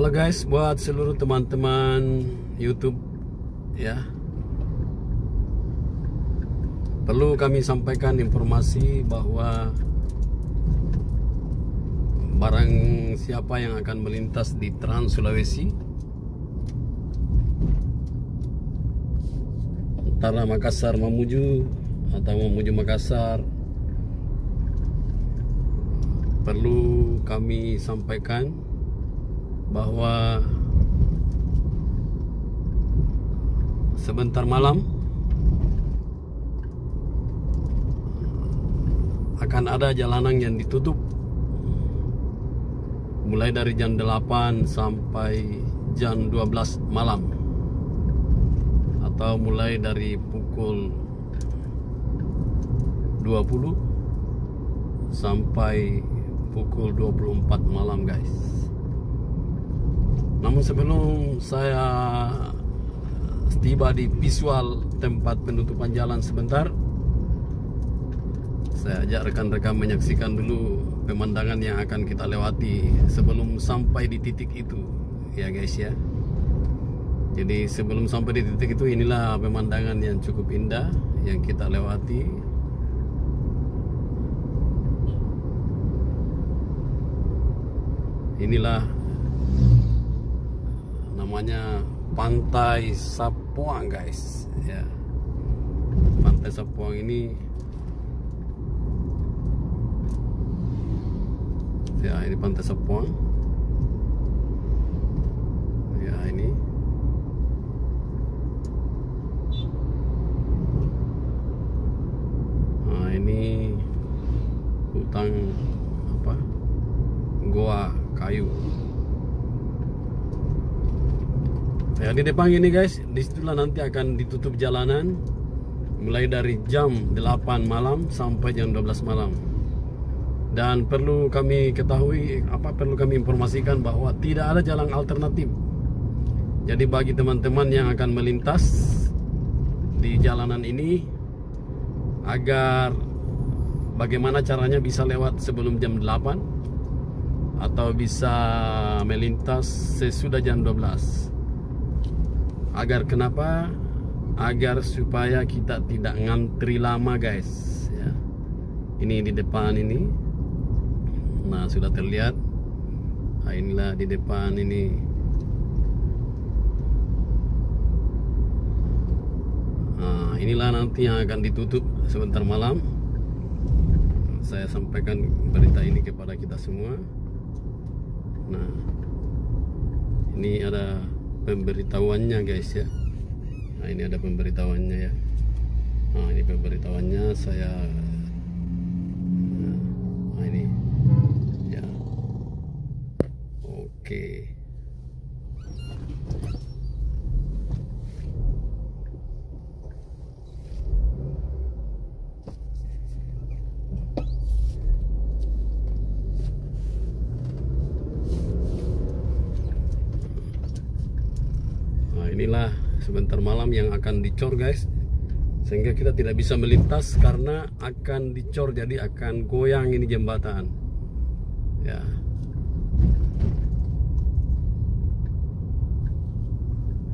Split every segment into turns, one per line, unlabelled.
Halo guys, buat seluruh teman-teman YouTube ya, perlu kami sampaikan informasi bahwa barang siapa yang akan melintas di Trans Sulawesi antara Makassar Mamuju atau Mamuju Makassar, perlu kami sampaikan bahwa sebentar malam akan ada jalanan yang ditutup mulai dari jam 8 sampai jam 12 malam, atau mulai dari pukul 20 sampai pukul 24 malam guys. Namun sebelum saya tiba di visual tempat penutupan jalan sebentar, saya ajak rekan-rekan menyaksikan dulu pemandangan yang akan kita lewati sebelum sampai di titik itu ya guys ya. Jadi sebelum sampai di titik itu, inilah pemandangan yang cukup indah yang kita lewati. Inilah namanya Pantai Sapuang guys ya. Pantai Sapuang ini ya, ini Pantai Sapuang ya, ini nah, ini hutan apa, goa kayu ya. Di depan ini guys, disitulah nanti akan ditutup jalanan mulai dari jam 8 malam sampai jam 12 malam. Dan perlu kami ketahui, perlu kami informasikan bahwa tidak ada jalan alternatif. Jadi bagi teman-teman yang akan melintas di jalanan ini, agar bagaimana caranya bisa lewat sebelum jam 8 atau bisa melintas sesudah jam 12. Agar kenapa? Agar supaya kita tidak ngantri lama guys ya. Ini di depan ini, nah sudah terlihat. Nah, inilah di depan ini. Nah, inilah nanti yang akan ditutup sebentar malam. Saya sampaikan berita ini kepada kita semua. Nah, ini ada pemberitahuannya guys ya. Nah, ini ada pemberitahuannya ya. Nah, ini pemberitahuannya saya. Nah, ini ya. Oke. Inilah sebentar malam yang akan dicor guys, sehingga kita tidak bisa melintas karena akan dicor, jadi akan goyang ini jembatan ya.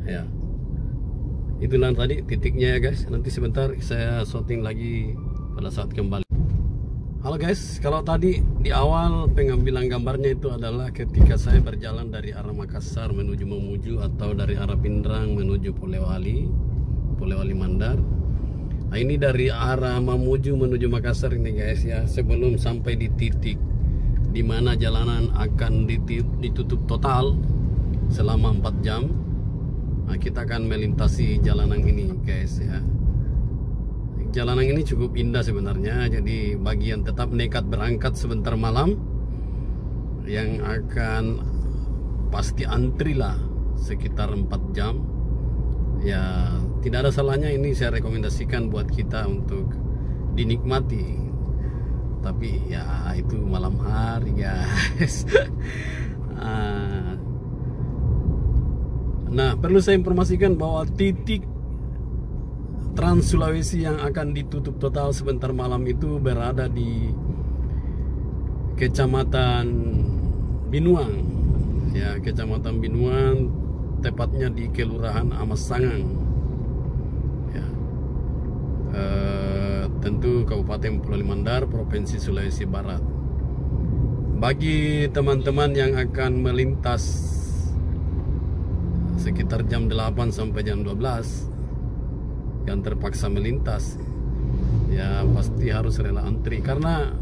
Ya, itulah tadi titiknya ya guys. Nanti sebentar saya shooting lagi pada saat kembali. Halo guys, kalau tadi di awal pengambilan gambarnya itu adalah ketika saya berjalan dari arah Makassar menuju Mamuju, atau dari arah Pindrang menuju Polewali Mandar. Nah, ini dari arah Mamuju menuju Makassar ini guys ya. Sebelum sampai di titik di mana jalanan akan ditutup total selama 4 jam, nah, kita akan melintasi jalanan ini guys ya. Jalanan ini cukup indah sebenarnya. Jadi bagi yang tetap nekat berangkat sebentar malam, yang akan pasti antri lah sekitar 4 jam ya. Tidak ada salahnya ini saya rekomendasikan buat kita untuk dinikmati. Tapi ya itu malam hari guys. Nah, perlu saya informasikan bahwa titik Trans Sulawesi yang akan ditutup total sebentar malam itu berada di Kecamatan Binuang ya, Kecamatan Binuang, tepatnya di Kelurahan Amasangan, ya. Tentu Kabupaten Pulau Mandar, Provinsi Sulawesi Barat. Bagi teman-teman yang akan melintas sekitar jam 8 sampai jam 12 yang terpaksa melintas, ya pasti harus rela antri, karena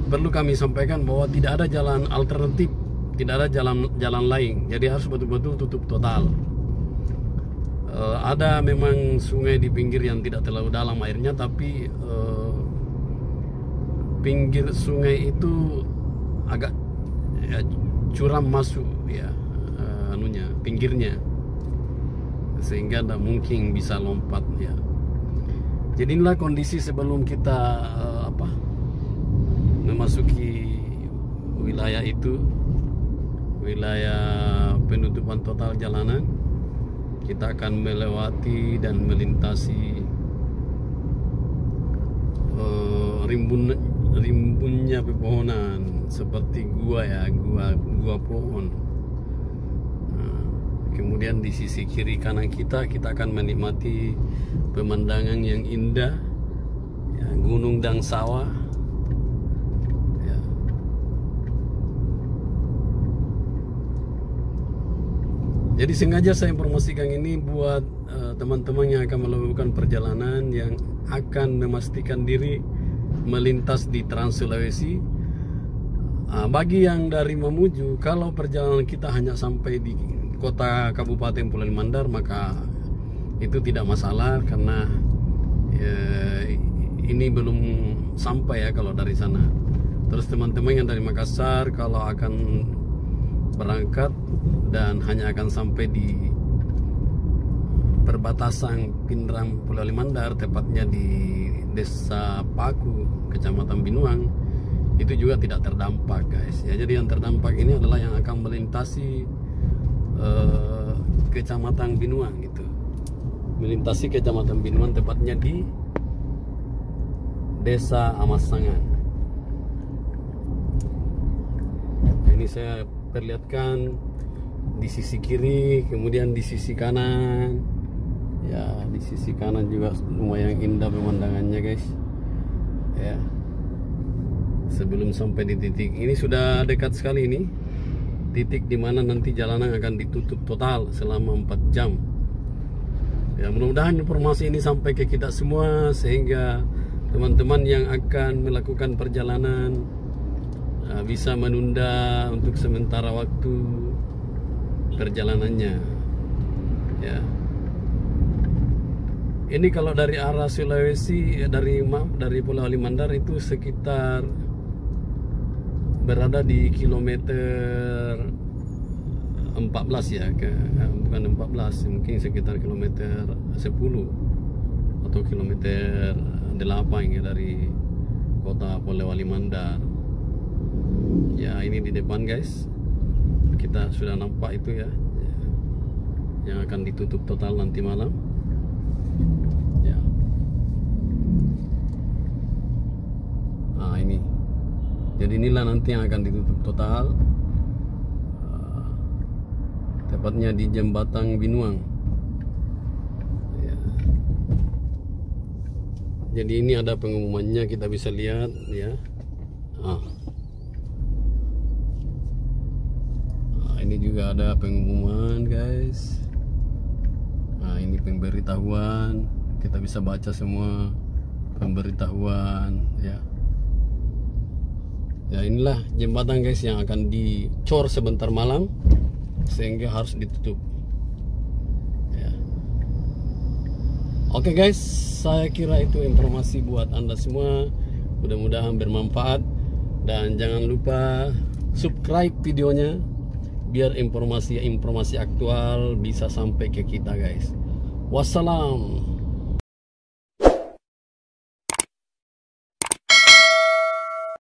perlu kami sampaikan bahwa tidak ada jalan alternatif, tidak ada jalan lain, jadi harus betul-betul tutup total. Ada memang sungai di pinggir yang tidak terlalu dalam airnya, tapi pinggir sungai itu agak ya, curam masuk ya, pinggirnya, sehingga tidak mungkin bisa lompat ya. Jadi inilah kondisi sebelum kita memasuki wilayah itu, wilayah penutupan total jalanan. Kita akan melewati dan melintasi rimbunnya pepohonan seperti gua pohon. Kemudian di sisi kiri kanan kita akan menikmati pemandangan yang indah, ya, gunung dan sawah. Ya. Jadi sengaja saya promosikan ini buat teman-teman yang akan melakukan perjalanan, yang akan memastikan diri melintas di Trans Sulawesi. Bagi yang dari Mamuju, kalau perjalanan kita hanya sampai di kota Kabupaten Pulau Mandar, maka itu tidak masalah, karena ini belum sampai ya kalau dari sana. Terus teman-teman yang dari Makassar, kalau akan berangkat dan hanya akan sampai di perbatasan Pindrang Pulau Mandar, tepatnya di Desa Paku, Kecamatan Binuang, itu juga tidak terdampak guys ya. Jadi yang terdampak ini adalah yang akan melintasi Kecamatan Binuang gitu, melintasi Kecamatan Binuang, tepatnya di Desa Amasangan. Ini saya perlihatkan di sisi kiri, kemudian di sisi kanan. Ya, di sisi kanan juga lumayan indah pemandangannya guys. Ya. Sebelum sampai di titik ini, sudah dekat sekali ini, titik dimana nanti jalanan akan ditutup total selama 4 jam. Ya, mudah-mudahan informasi ini sampai ke kita semua, sehingga teman-teman yang akan melakukan perjalanan bisa menunda untuk sementara waktu perjalanannya. Ya. Ini kalau dari arah Sulawesi, dari Pulau Mandar itu sekitar berada di kilometer 14 ya, bukan 14, mungkin sekitar kilometer 10 atau kilometer 8 ya, dari kota Pulau Mandar. Ya, ini di depan guys, kita sudah nampak itu ya, yang akan ditutup total nanti malam. Ya. Ini. Jadi inilah nanti yang akan ditutup total, tepatnya di Jembatan Binuang. Ya. Jadi ini ada pengumumannya, kita bisa lihat ya. Ini juga ada pengumuman guys. Ini pemberitahuan, kita bisa baca semua pemberitahuan ya. Ya, inilah jembatan guys yang akan dicor sebentar malam, sehingga harus ditutup ya. Oke guys, saya kira itu informasi buat Anda semua, mudah-mudahan bermanfaat, dan jangan lupa subscribe videonya biar informasi aktual bisa sampai ke kita guys. Wassalam.